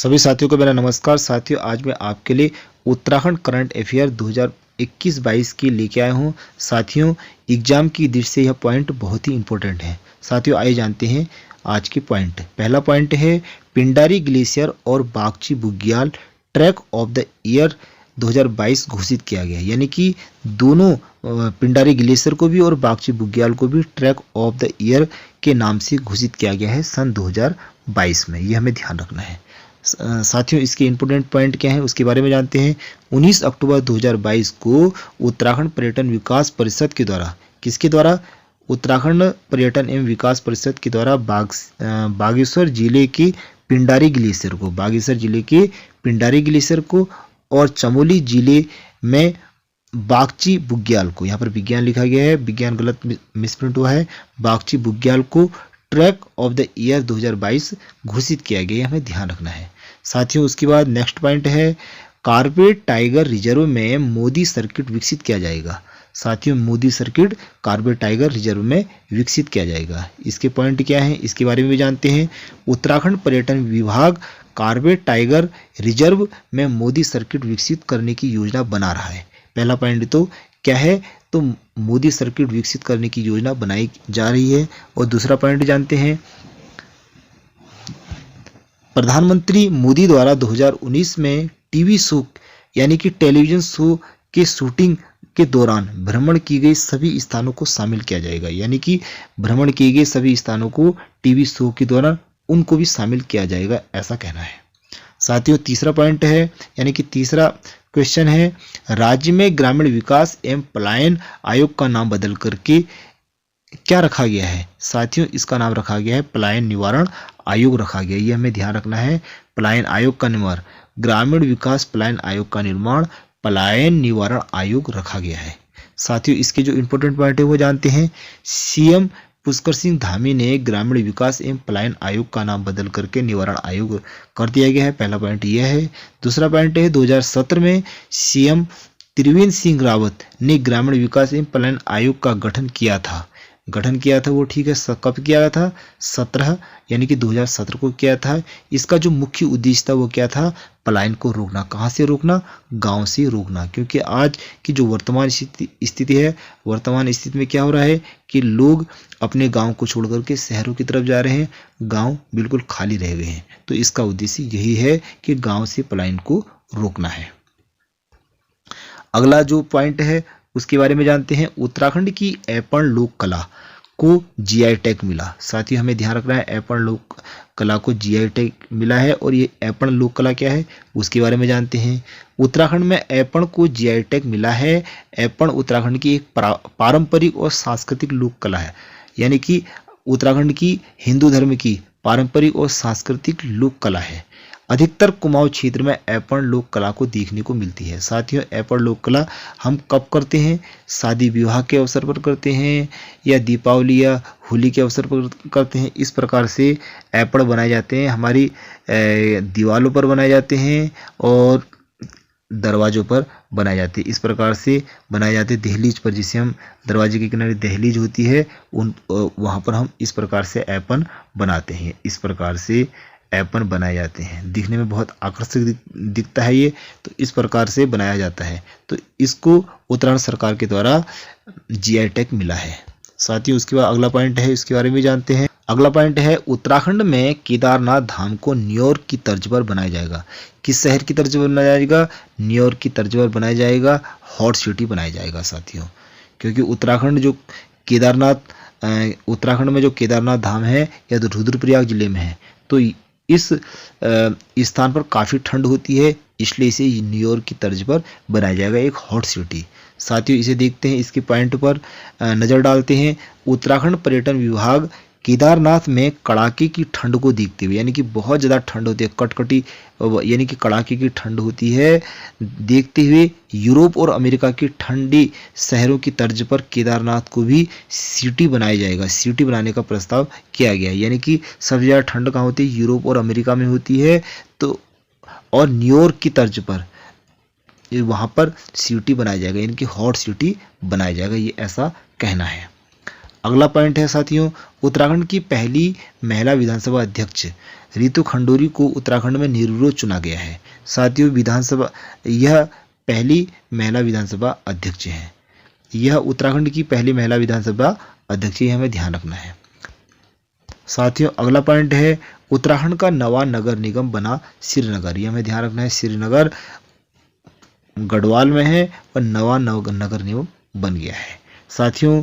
सभी साथियों को मेरा नमस्कार। साथियों, आज मैं आपके लिए उत्तराखंड करंट अफेयर 2021-22 की लेके आया हूँ। साथियों, एग्जाम की दृष्टि से यह पॉइंट बहुत ही इंपॉर्टेंट है। साथियों, आइए जानते हैं आज के पॉइंट। पहला पॉइंट है पिंडारी ग्लेशियर और बागची बुग्याल ट्रैक ऑफ द ईयर 2022 घोषित किया गया। यानी कि दोनों पिंडारी ग्लेशियर को भी और बागची बुग्याल को भी ट्रैक ऑफ द ईयर के नाम से घोषित किया गया है सन 2022 में। यह हमें ध्यान रखना है। साथियों, इसके इंपोर्टेंट पॉइंट क्या है उसके बारे में जानते हैं। 19 अक्टूबर 2022 को उत्तराखंड पर्यटन विकास परिषद के द्वारा, किसके द्वारा? उत्तराखंड पर्यटन एवं विकास परिषद के द्वारा बागेश्वर जिले के पिंडारी ग्लेशियर को और चमोली जिले में बागची बुग्याल को, यहाँ पर विज्ञान लिखा गया है, विज्ञान गलत मिसप्रिंट हुआ है, बागची बुग्याल को ट्रैक ऑफ द ईयर 2022 घोषित किया गया। हमें ध्यान रखना है। साथियों, उसके बाद नेक्स्ट पॉइंट है कॉर्बेट टाइगर रिजर्व में मोदी सर्किट विकसित किया जाएगा। साथियों, Modi circuit Corbett tiger reserve में विकसित किया जाएगा। इसके पॉइंट क्या है इसके बारे में भी जानते हैं। उत्तराखंड पर्यटन विभाग कॉर्बेट टाइगर रिजर्व में मोदी सर्किट विकसित करने की योजना बना रहा है। पहला पॉइंट तो क्या है, तो मोदी सर्किट विकसित करने की योजना बनाई जा रही है। और दूसरा पॉइंट जानते हैं, प्रधानमंत्री मोदी द्वारा 2019 में टीवी शो यानी कि टेलीविजन शो के शूटिंग के दौरान भ्रमण की गई सभी स्थानों को शामिल किया जाएगा। यानी कि भ्रमण किए गए सभी स्थानों को टीवी शो के दौरान उनको भी शामिल किया जाएगा, ऐसा कहना है। साथियों, तीसरा पॉइंट है यानी कि तीसरा क्वेश्चन है, राज्य में ग्रामीण विकास एवं पलायन आयोग का नाम बदल करके क्या रखा गया है? साथियों, इसका नाम रखा गया है पलायन निवारण आयोग रखा गया। ये हमें ध्यान रखना है। पलायन आयोग का निर्माण, ग्रामीण विकास पलायन आयोग का निर्माण पलायन निवारण आयोग रखा गया है। साथियों, इसके जो इंपोर्टेंट पॉइंट है वो जानते हैं। सीएम पुष्कर सिंह धामी ने ग्रामीण विकास एवं पलायन आयोग का नाम बदल करके निवारण आयोग कर दिया गया है। पहला पॉइंट यह है। दूसरा पॉइंट है 2017 में सीएम त्रिवेंद्र सिंह रावत ने ग्रामीण विकास एवं पलायन आयोग का गठन किया था वो ठीक है। कब किया था? 17 यानी कि 2017 को किया था। इसका जो मुख्य उद्देश्य था वो क्या था? पलायन को रोकना। कहाँ से रोकना? गांव से रोकना। क्योंकि आज की जो वर्तमान स्थिति है, वर्तमान स्थिति में क्या हो रहा है कि लोग अपने गांव को छोड़ करके शहरों की तरफ जा रहे हैं, गांव बिल्कुल खाली रह गए हैं। तो इसका उद्देश्य यही है कि गांव से पलायन को रोकना है। अगला जो पॉइंट है उसके बारे में जानते हैं। उत्तराखंड की ऐपण लोक कला को जीआई टैग मिला। साथ ही हमें ध्यान रखना है, ऐपण लोक कला को जीआई टैग मिला है। और ये ऐपण लोक कला क्या है उसके बारे में जानते हैं। उत्तराखंड में ऐपण को जीआई टैग मिला है। ऐपण उत्तराखंड की एक पारंपरिक और सांस्कृतिक लोक कला है। यानी कि उत्तराखंड की हिंदू धर्म की पारंपरिक और सांस्कृतिक लोक कला है। अधिकतर कुमाऊं क्षेत्र में ऐपण लोक कला को देखने को मिलती है। साथियों, ऐपण लोक कला हम कब करते हैं? शादी विवाह के अवसर पर करते हैं, या दीपावली या होली के अवसर पर करते हैं। इस प्रकार से ऐपण बनाए जाते हैं। हमारी दीवारों पर बनाए जाते हैं और दरवाजों पर बनाए जाते हैं। इस प्रकार से बनाए जाते हैं। दहलीज पर, जिसे हम दरवाजे के किनारे दहलीज होती है, वहाँ पर हम इस प्रकार से ऐपण बनाते हैं। इस प्रकार से ऐपण बनाए जाते हैं। दिखने में बहुत आकर्षक दिखता है ये, तो इस प्रकार से बनाया जाता है। तो इसको उत्तराखंड सरकार के द्वारा जीआई टैग मिला है। साथियों, उसके बाद अगला पॉइंट है, इसके बारे में जानते हैं। अगला पॉइंट है उत्तराखंड में केदारनाथ धाम को न्यूयॉर्क की तर्ज पर बनाया जाएगा। किस शहर की तर्ज पर बनाया जाएगा? न्यूयॉर्क की तर्ज पर बनाया जाएगा। हॉट सिटी बनाया जाएगा। साथियों, क्योंकि उत्तराखंड में जो केदारनाथ धाम है या तो रुद्रप्रयाग जिले में है, तो इस स्थान पर काफ़ी ठंड होती है, इसलिए इसे न्यूयॉर्क की तर्ज पर बनाया जाएगा, एक हॉट सिटी। साथियों, इसे देखते हैं, इसके पॉइंट पर नज़र डालते हैं। उत्तराखंड पर्यटन विभाग केदारनाथ में कड़ाके की ठंड को देखते हुए, यानी कि बहुत ज़्यादा ठंड होती है, कटकटी यानी कि कड़ाके की ठंड होती है, देखते हुए यूरोप और अमेरिका की ठंडी शहरों की तर्ज पर केदारनाथ को भी सिटी बनाया जाएगा। सिटी बनाने का प्रस्ताव किया गया है। यानी कि सबसे ज़्यादा ठंड कहाँ होती है? यूरोप और अमेरिका में होती है। तो और न्यूयॉर्क की तर्ज पर वहाँ पर सिटी बनाया जाएगा, यानी कि हॉट सिटी बनाया जाएगा, ये ऐसा कहना है। अगला पॉइंट है साथियों, उत्तराखंड की पहली महिला विधानसभा अध्यक्ष रितु खंडूरी को उत्तराखंड में निर्विरोध चुना गया है। साथियों विधानसभा, यह पहली महिला विधानसभा अध्यक्ष है। यह उत्तराखंड की पहली महिला विधानसभा अध्यक्ष, हमें ध्यान रखना है। साथियों अगला पॉइंट है, उत्तराखंड का नवा नगर निगम बना श्रीनगर। यह हमें ध्यान रखना है, श्रीनगर गढ़वाल में है और नवा नगर निगम बन गया है। साथियों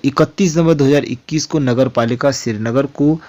31 नवंबर 2021 को नगर पालिका श्रीनगर को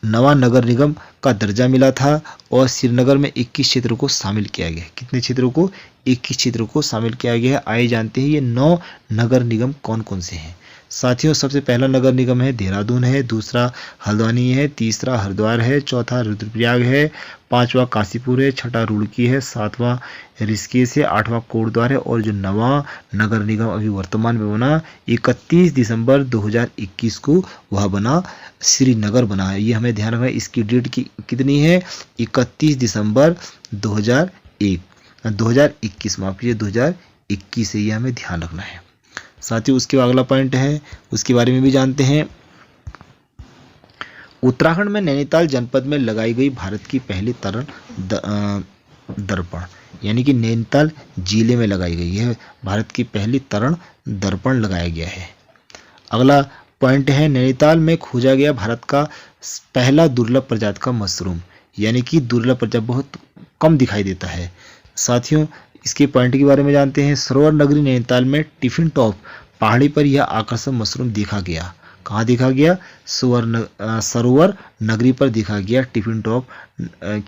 नवा नगर निगम का दर्जा मिला था और श्रीनगर में 21 क्षेत्रों को शामिल किया गया है। कितने क्षेत्रों को? 21 क्षेत्रों को शामिल किया गया है। आइए जानते हैं ये 9 नगर निगम कौन कौन से हैं। साथियों सबसे पहला नगर निगम है देहरादून है, दूसरा हल्द्वानी है, तीसरा हरिद्वार है, चौथा रुद्रप्रयाग है, पांचवा काशीपुर है, छठा रुड़की है, सातवां ऋषिकेश है, आठवां कोटद्वार है और जो नवा नगर निगम अभी वर्तमान में बना 31 दिसंबर 2021 को वह बना श्रीनगर बना है। ये हमें ध्यान रखना है, इसकी डेट की कितनी है? 31 दिसंबर 2021 माफ कीजिए 2021 है, ये हमें ध्यान रखना है। साथियों उसके अगला पॉइंट है, उसके बारे में भी जानते हैं। उत्तराखंड में नैनीताल जनपद में लगाई गई भारत की पहली तरण दर्पण, यानी कि नैनीताल जिले में लगाई गई है भारत की पहली तरण दर्पण लगाया गया है। अगला पॉइंट है, नैनीताल में खोजा गया भारत का पहला दुर्लभ प्रजाति का मशरूम, यानी कि दुर्लभ प्रजाति बहुत कम दिखाई देता है। साथियों इसके पॉइंट के बारे में जानते हैं। सरोवर नगरी नैनीताल में टिफिन टॉप पहाड़ी पर यह आकर्षक मशरूम देखा गया। कहाँ देखा गया? सरोवर नगरी पर देखा गया, टिफिन टॉप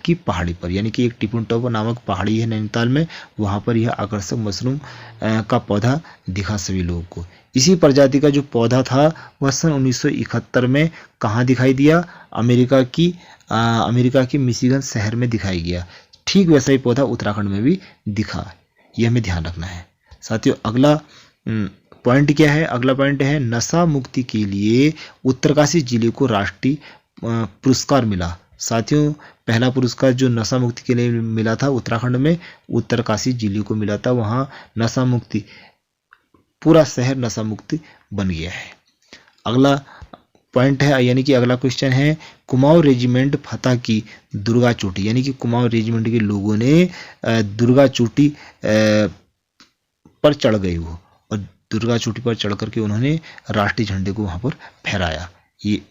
की पहाड़ी पर, यानी कि एक टिफिन टॉप नामक पहाड़ी है नैनीताल में, वहाँ पर यह आकर्षक मशरूम का पौधा दिखा सभी लोगों को। इसी प्रजाति का जो पौधा था वह सन 1971 में कहाँ दिखाई दिया? अमेरिका की मिशिगन शहर में दिखाई गया। ठीक वैसा ही पौधा उत्तराखंड में भी दिखा, यह हमें ध्यान रखना है। साथियों अगला पॉइंट क्या है? अगला पॉइंट है, नशा मुक्ति के लिए उत्तरकाशी जिले को राष्ट्रीय पुरस्कार मिला। साथियों पहला पुरस्कार जो नशा मुक्ति के लिए मिला था उत्तराखंड में उत्तरकाशी जिले को मिला था। वहाँ नशा मुक्ति, पूरा शहर नशा मुक्ति बन गया है। अगला पॉइंट है, यानी कि अगला क्वेश्चन है, कुमाऊं रेजिमेंट फतह की दुर्गा चोटी, यानी कि कुमाऊं रेजिमेंट के लोगों ने दुर्गा चोटी पर चढ़ गए वो, और दुर्गा चोटी पर चढ़ करके उन्होंने राष्ट्रीय झंडे को वहां पर फहराया। ये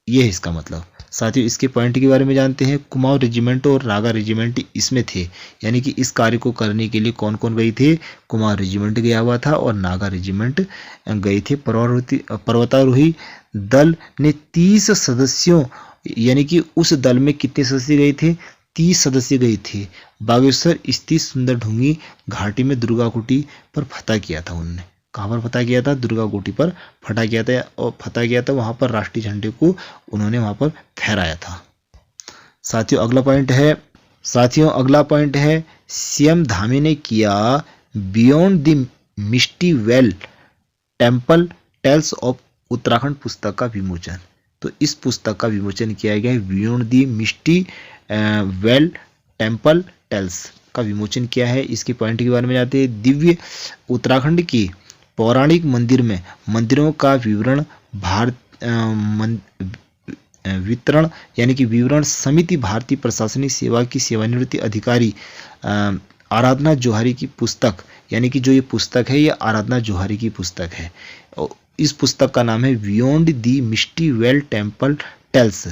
है इसका मतलब। साथियों इसके पॉइंट के बारे में जानते हैं। कुमाऊं रेजिमेंट और नागा रेजिमेंट इसमें थे, यानी कि इस कार्य को करने के लिए कौन कौन गए थे? कुमाऊं रेजिमेंट गया हुआ था और नागा रेजिमेंट गए थे। पर्वतारोही दल ने 30 सदस्यों, यानी कि उस दल में कितने सदस्य गए थे? 30 सदस्य गए थे। बागेश्वर स्थित सुंदर ढूंगी घाटी में दुर्गा कुटी पर फतह किया था उन्होंने। कहाँ पर फतह किया था? दुर्गा कुटी पर फतह किया था। वहां पर राष्ट्रीय झंडे को उन्होंने वहां पर फहराया था। साथियों अगला पॉइंट है, सीएम धामी ने किया beyond the misty veil temple tales of Uttarakhand पुस्तक का विमोचन। तो इस पुस्तक का विमोचन किया गया है, beyond the misty veil temple tales का विमोचन किया है। इसके पॉइंट के बारे में जानते हैं। दिव्य उत्तराखंड की पौराणिक मंदिरों का विवरण समिति भारतीय प्रशासनिक सेवा की सेवानिवृत्त अधिकारी आराधना जोहारी की पुस्तक, यानी कि जो ये पुस्तक है ये आराधना जोहारी की पुस्तक है। इस पुस्तक का नाम है beyond the misty veil temple tales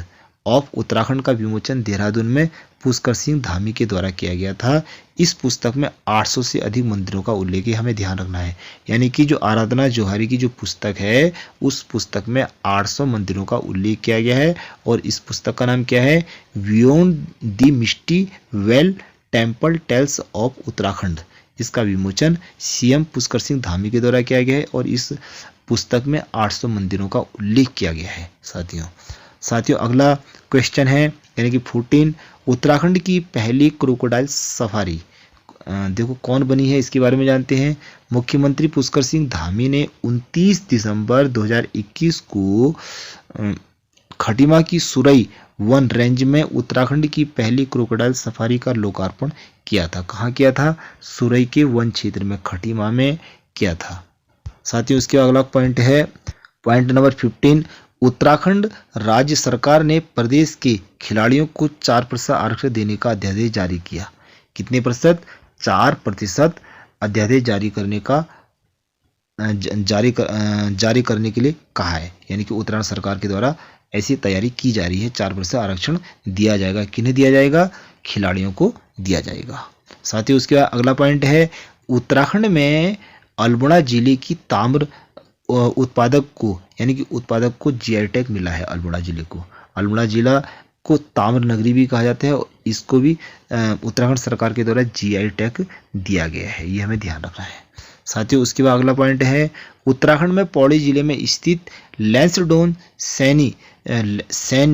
of Uttarakhand का विमोचन देहरादून में पुष्कर सिंह धामी के द्वारा किया गया था। इस पुस्तक में 800 से अधिक मंदिरों का उल्लेख हमें ध्यान रखना है, यानी कि जो आराधना जोहारी की जो पुस्तक है उस पुस्तक में 800 मंदिरों का उल्लेख किया गया है और इस पुस्तक का नाम क्या है? Beyond the misty veil temple tales of Uttarakhand. इसका विमोचन सीएम पुष्कर सिंह धामी के द्वारा किया गया है और इस पुस्तक में 800 मंदिरों का उल्लेख किया गया है। साथियों अगला क्वेश्चन है, यानी कि 14, उत्तराखंड की पहली क्रोकोडाइल सफारी देखो कौन बनी है, इसके बारे में जानते हैं। मुख्यमंत्री पुष्कर सिंह धामी ने 29 दिसंबर 2021 को खटीमा की सुरई वन रेंज में उत्तराखंड की पहली क्रोकोडाइल सफारी का लोकार्पण किया था। कहाँ किया था? सुरई के वन क्षेत्र में, खटीमा में किया था। साथियों उसके अगला पॉइंट है पॉइंट नंबर 15, उत्तराखंड राज्य सरकार ने प्रदेश के खिलाड़ियों को 4% आरक्षण देने का अध्यादेश जारी किया। कितने प्रतिशत? 4% अध्यादेश जारी करने का जारी करने के लिए कहा है। यानी कि उत्तराखंड सरकार के द्वारा ऐसी तैयारी की जा रही है, 4% आरक्षण दिया जाएगा। किन्हें दिया जाएगा? खिलाड़ियों को दिया जाएगा। साथियों उसके बाद अगला पॉइंट है उत्तराखंड में अल्मोड़ा जिले की ताम्र उत्पादक को जीआई टैग मिला है। अल्मोड़ा जिले को, अल्मोड़ा जिला को ताम्र नगरी भी कहा जाता है और इसको भी उत्तराखंड सरकार के द्वारा जीआई टैग दिया गया है। ये हमें ध्यान रखना है। साथियों उसके बाद अगला पॉइंट है उत्तराखंड में पौड़ी जिले में स्थित लैंसडौन सैन्य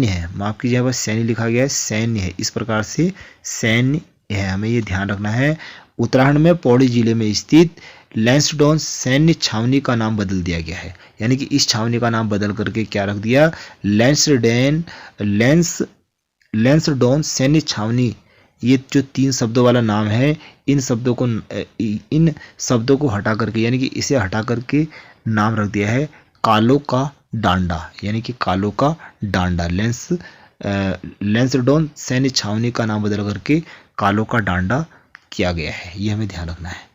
है। माफ कीजिए, यहाँ पर सैन्य लिखा गया है, सैन्य है, इस प्रकार से सैन्य है, हमें ये ध्यान रखना है। उत्तराखंड में पौड़ी जिले में स्थित लैंसडौन सैन्य छावनी का नाम बदल दिया गया है। यानी कि इस छावनी का नाम बदल करके क्या रख दिया? लैंसडौन सैन्य छावनी। ये जो 3 शब्दों वाला नाम है, इन शब्दों को हटा करके, यानी कि इसे हटा करके नाम रख दिया है कालो का डांडा। यानी कि कालो का डांडा, लैंसडौन सैन्य छावनी का नाम बदल करके कालो का डांडा किया गया है। ये हमें ध्यान रखना है।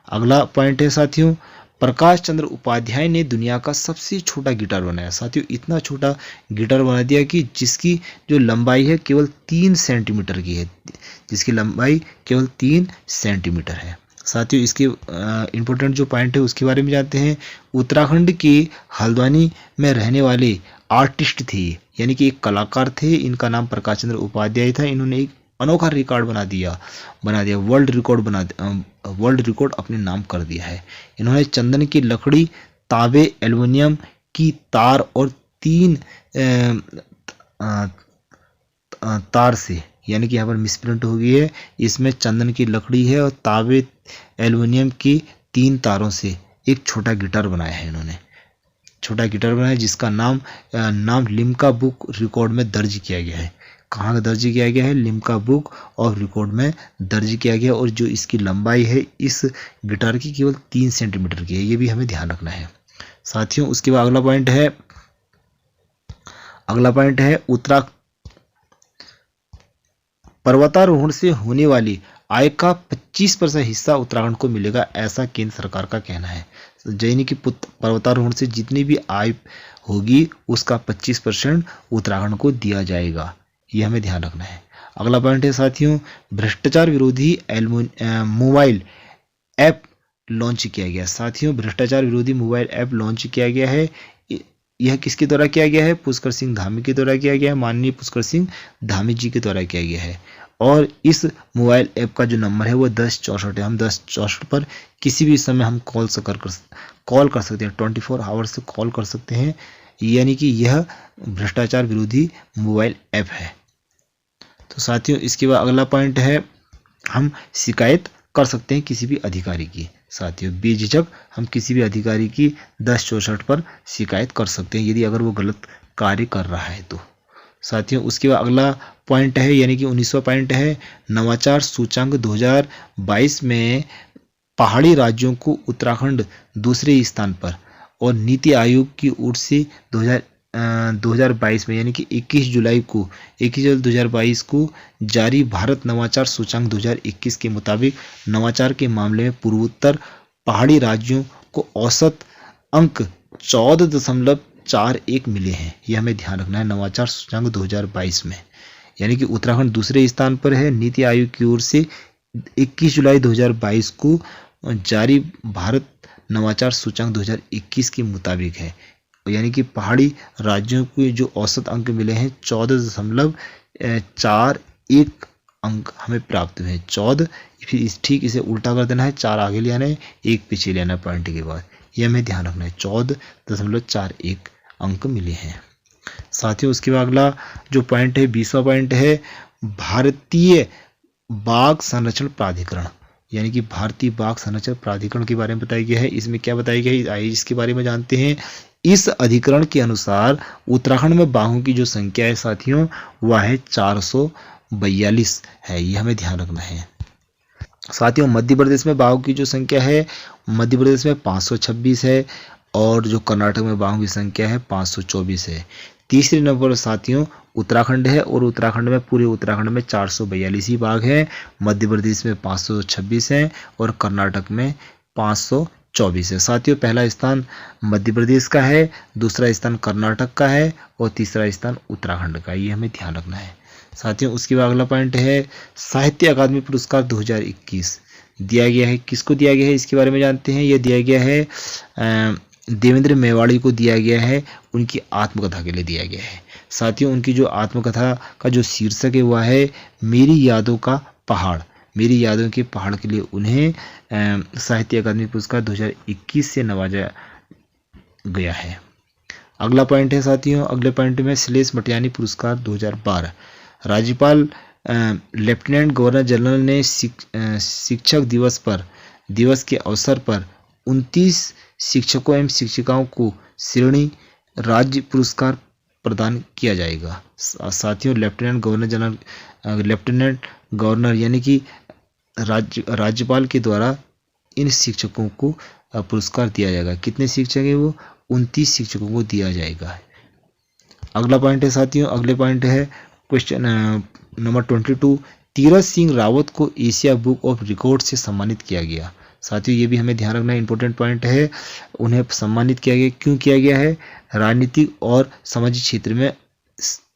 अगला पॉइंट है साथियों, प्रकाश चंद्र उपाध्याय ने दुनिया का सबसे छोटा गिटार बनाया। साथियों इतना छोटा गिटार बना दिया कि जिसकी जो लंबाई है केवल 3 सेंटीमीटर की है, जिसकी लंबाई केवल 3 सेंटीमीटर है। साथियों इसके इम्पोर्टेंट जो पॉइंट है उसके बारे में जानते हैं। उत्तराखंड के हल्द्वानी में रहने वाले आर्टिस्ट थे, यानी कि एक कलाकार थे, इनका नाम प्रकाश चंद्र उपाध्याय था। इन्होंने एक अनोखा रिकॉर्ड बना दिया, वर्ल्ड रिकॉर्ड अपने नाम कर दिया है। इन्होंने चंदन की लकड़ी, तांबे, एल्युमिनियम की तार और 3 तार से, यानी कि यहाँ पर मिसप्रिंट हो गई है, इसमें चंदन की लकड़ी है और तांबे एल्युमिनियम की 3 तारों से एक छोटा गिटार बनाया है। इन्होंने छोटा गिटार बनाया जिसका नाम लिम्का बुक रिकॉर्ड में दर्ज किया गया है। कहाँ दर्ज किया गया है? लिम्का बुक और रिकॉर्ड में दर्ज किया गया। और जो इसकी लंबाई है इस गिटार की केवल 3 सेंटीमीटर की है। ये भी हमें ध्यान रखना है। साथियों उसके बाद अगला पॉइंट है पर्वतारोहण से होने वाली आय का 25% हिस्सा उत्तराखंड को मिलेगा, ऐसा केंद्र सरकार का कहना है। यानी कि पर्वतारोहण से जितनी भी आय होगी उसका 25% उत्तराखंड को दिया जाएगा। ये हमें ध्यान रखना है। अगला पॉइंट है साथियों, भ्रष्टाचार विरोधी मोबाइल ऐप लॉन्च किया गया। साथियों भ्रष्टाचार विरोधी मोबाइल ऐप लॉन्च किया गया है। यह किसके द्वारा किया गया है? पुष्कर सिंह धामी के द्वारा किया गया है, माननीय पुष्कर सिंह धामी जी के द्वारा किया गया है। और इस मोबाइल ऐप का जो नंबर है वो 1064 है। हम 1064 पर किसी भी समय हम कॉल कर सकते हैं, 24 आवर्स से कॉल कर सकते हैं। यानी कि यह भ्रष्टाचार विरोधी मोबाइल ऐप है। तो साथियों इसके बाद अगला पॉइंट है, हम शिकायत कर सकते हैं किसी भी अधिकारी की। साथियों बेझिझक हम किसी भी अधिकारी की 1064 पर शिकायत कर सकते हैं यदि अगर वो गलत कार्य कर रहा है तो। साथियों उसके बाद अगला पॉइंट है, यानी कि 19वां पॉइंट है, नवाचार सूचांक 2022 में पहाड़ी राज्यों को उत्तराखंड दूसरे स्थान पर, और नीति आयोग की ओर से 2022 में यानी कि 21 जुलाई 2022 को जारी भारत नवाचार सूचांक 2021 के मुताबिक नवाचार के मामले में पूर्वोत्तर पहाड़ी राज्यों को औसत अंक 14.41 मिले हैं। यह हमें ध्यान रखना है नवाचार सूचांक 2022 में। यानी कि उत्तराखंड दूसरे स्थान पर है। नीति आयोग की ओर से 21 जुलाई 2022 को जारी भारत नवाचार सूचांक 2021 के मुताबिक है। यानी कि पहाड़ी राज्यों के जो औसत अंक मिले हैं 14.41 अंक हमें प्राप्त हुए हैं। 14, फिर ठीक इसे उल्टा कर देना है, 4 आगे ले आना है, 1 पीछे ले आना है पॉइंट के बाद। यह हमें ध्यान रखना है, 14.41 अंक मिले हैं। साथियों उसके बाद अगला जो पॉइंट है 20वां पॉइंट है, भारतीय बाघ संरक्षण प्राधिकरण। यानी कि भारतीय बाघ संरक्षण प्राधिकरण के बारे में बताया गया है। इसमें क्या बताया गया है आइए इसके बारे में जानते हैं। इस अधिकरण के अनुसार उत्तराखंड में बाघों की जो संख्या है साथियों वह है 442 है। यह हमें ध्यान रखना है। साथियों मध्य प्रदेश में बाघों की जो संख्या है, मध्य प्रदेश में 526 है और जो कर्नाटक में बाघों की संख्या है 524 है। तीसरे नंबर पर साथियों उत्तराखंड है और उत्तराखंड में पूरे उत्तराखंड में 442 ही बाघ हैं। मध्य प्रदेश में 526 हैं और कर्नाटक में 524 है। साथियों पहला स्थान मध्य प्रदेश का है, दूसरा स्थान कर्नाटक का है और तीसरा स्थान उत्तराखंड का है। ये हमें ध्यान रखना है। साथियों उसके बाद अगला पॉइंट है साहित्य अकादमी पुरस्कार 2021 दिया गया है। किसको दिया गया है इसके बारे में जानते हैं। यह दिया गया है देवेंद्र मेवाड़ी को दिया गया है, उनकी आत्मकथा के लिए दिया गया है। साथियों उनकी जो आत्मकथा का जो शीर्षक है वह है मेरी यादों का पहाड़। मेरी यादों के पहाड़ के लिए उन्हें साहित्य अकादमी पुरस्कार 2021 से नवाजा गया है। अगला पॉइंट है साथियों, अगले पॉइंट में श्लेष मटियानी पुरस्कार 2012 राज्यपाल लेफ्टिनेंट गवर्नर जनरल ने शिक्षक दिवस के अवसर पर 29 शिक्षकों एवं शिक्षिकाओं को श्रेणी राज्य पुरस्कार प्रदान किया जाएगा। साथियों लेफ्टिनेंट गवर्नर यानी कि राज्यपाल के द्वारा इन शिक्षकों को पुरस्कार दिया जाएगा। कितने शिक्षक है वो? 29 शिक्षकों को दिया जाएगा। अगला पॉइंट है साथियों, अगले पॉइंट है क्वेश्चन नंबर 22 तीरथ सिंह रावत को एशिया बुक ऑफ रिकॉर्ड से सम्मानित किया गया। साथियों ये भी हमें ध्यान रखना इंपॉर्टेंट पॉइंट है। उन्हें सम्मानित किया गया, क्यों किया गया है? राजनीतिक और सामाजिक क्षेत्र में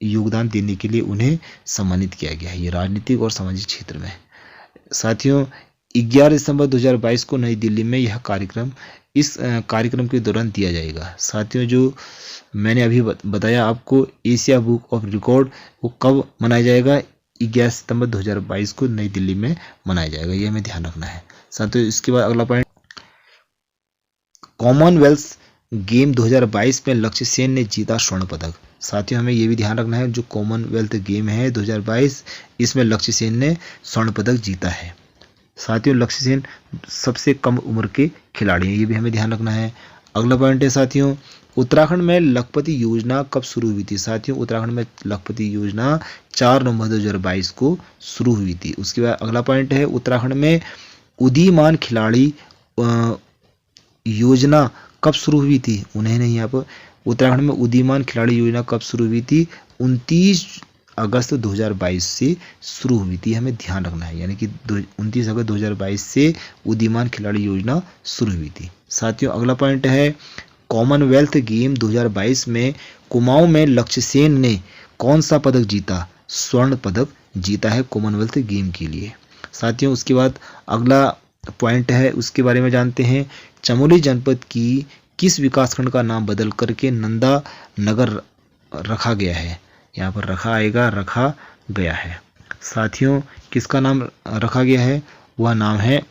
योगदान देने के लिए उन्हें सम्मानित किया गया है। ये राजनीतिक और सामाजिक क्षेत्र में। साथियों 11 दिसंबर 2022 को नई दिल्ली में यह कार्यक्रम इस कार्यक्रम के दौरान दिया जाएगा। साथियों जो मैंने अभी बताया आपको एशिया बुक ऑफ रिकॉर्ड वो कब मनाया जाएगा? 11 सितंबर 2022 को नई दिल्ली में मनाया जाएगा। ये हमें ध्यान रखना है। साथियों इसके बाद अगला पॉइंट कॉमनवेल्थ गेम 2022 में लक्ष्य सेन ने जीता स्वर्ण पदक। साथियों हमें ये भी ध्यान रखना है जो कॉमनवेल्थ गेम है 2022 इसमें लक्ष्य सेन ने स्वर्ण पदक जीता है। साथियों लक्ष्य सेन सबसे कम उम्र के खिलाड़ी हैं, ये भी हमें ध्यान रखना है। अगला पॉइंट है साथियों उत्तराखंड में लखपति योजना कब शुरू हुई थी? साथियों उत्तराखंड में लखपति योजना 4 नवंबर 2022 को शुरू हुई थी। उसके बाद अगला पॉइंट है उत्तराखंड में उदीयमान खिलाड़ी योजना कब शुरू हुई थी? उन्हें नहीं यहाँ पर उत्तराखंड में उदीयमान खिलाड़ी योजना कब शुरू हुई थी? 29 अगस्त 2022 से शुरू हुई थी, हमें ध्यान रखना है। यानी कि 29 अगस्त 2022 से उदीयमान खिलाड़ी योजना शुरू हुई थी। साथियों अगला पॉइंट है कॉमनवेल्थ गेम 2022 में कुमाऊं में लक्ष्य सेन ने कौन सा पदक जीता? स्वर्ण पदक जीता है कॉमनवेल्थ गेम के लिए। साथियों उसके बाद अगला पॉइंट है उसके बारे में जानते हैं। चमोली जनपद की किस विकासखंड का नाम बदल करके नंदा नगर रखा गया है? यहाँ पर रखा गया है। साथियों किसका नाम रखा गया है? वह नाम है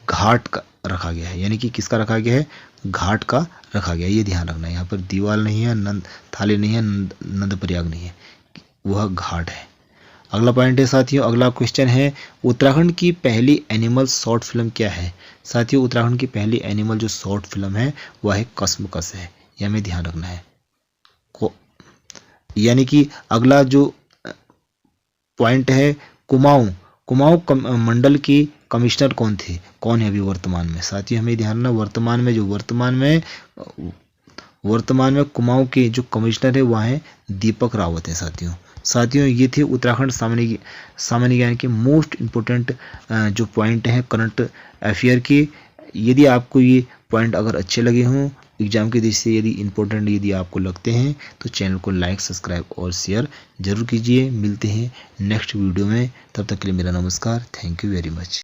घाट का रखा गया है। यानी कि किसका रखा गया है? घाट का रखा गया है। ये ध्यान रखना है। यहाँ पर दीवाल नहीं है, थाली नहीं है, नंद प्रयाग नहीं है, वह घाट है। अगला पॉइंट है साथियों, अगला क्वेश्चन है उत्तराखंड की पहली एनिमल शॉर्ट फिल्म क्या है? साथियों उत्तराखंड की पहली एनिमल जो शॉर्ट फिल्म है वह है कसमकस है। यह हमें ध्यान रखना है। यानी कि अगला जो पॉइंट है कुमाऊं मंडल के कमिश्नर कौन है अभी वर्तमान में? साथियों हमें ध्यान रखना वर्तमान में कुमाऊं के जो कमिश्नर है वह है दीपक रावत है। साथियों ये थे उत्तराखंड सामान्य ज्ञान के मोस्ट इम्पोर्टेंट जो पॉइंट हैं करंट अफेयर के। यदि आपको ये पॉइंट अगर अच्छे लगे हों एग्जाम की दृष्टि से यदि आपको लगते हैं तो चैनल को लाइक सब्सक्राइब और शेयर जरूर कीजिए। मिलते हैं नेक्स्ट वीडियो में, तब तक के लिए मेरा नमस्कार। Thank you very much.